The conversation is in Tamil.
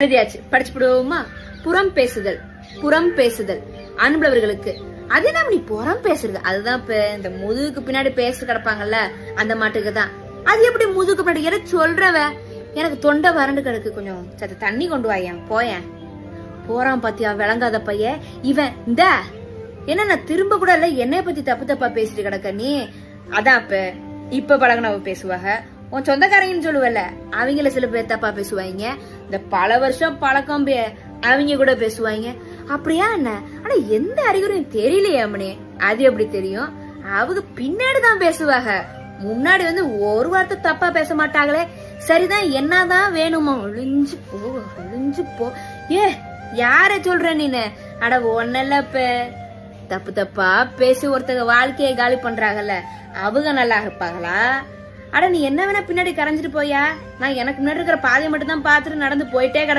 எழுதியாச்சு, படிச்சு விடுவோமா? புறம் பேசுதல். புறம் பேசுதல் அன்புள்ளவர்களுக்கு. அது என்ன நீ புறம் பேசுறது? அதுதான் இப்ப இந்த முதுகுக்கு பின்னாடி பேச கிடப்பாங்கல்ல, அந்த மாட்டுக்கு தான். அது எப்படி முதுகுக்கு பின்னாடி? எதை சொல்றவ? எனக்கு தொண்டை வறண்டு கிடக்கு, கொஞ்சம் சத்த தண்ணி கொண்டு வாயேன். போயேன் போறான் பாத்தியா விளங்காத பைய இவன். இந்த என்ன நான் திரும்ப கூட இல்ல என்னைய பத்தி தப்பு தப்பா பேசிட்டு கிடக்க நீ. அதான் இப்ப பழகினவ பேசுவாங்க. உன் சொந்தக்காரங்கன்னு சொல்லுவல, அவங்கள சில பேர் தப்பா பேசுவாங்க. இந்த பல வருஷம் பழக்கம் அவங்க கூட பேசுவாங்க. அப்படியா என்ன? ஆனா எந்த அறிகுறியும் தெரியலையே அம்மனே. அது எப்படி தெரியும்? அவங்க பின்னாடிதான் பேசுவாங்க, முன்னாடி ஒரு வார்த்தை தப்பா பேச மாட்டாங்களே. சரிதான், என்னதான் வேணுமா? ஒளிஞ்சு போ, ஒளிஞ்சு போ. ஏ யார சொல்ற நீனு? அட ஒன்னல்ல தப்பு தப்பா பேசி ஒருத்தங்க வாழ்க்கையை காலி பண்றாங்கல்ல, அவங்க நல்லா இருப்பாங்களா? அட நீ என்ன வேணா பின்னாடி கரைஞ்சிட்டு போயா, நான் எனக்கு முன்னாடி இருக்கிற பாதையை மட்டும் தான் பாத்துட்டு நடந்து போயிட்டே கிடப்பேன்.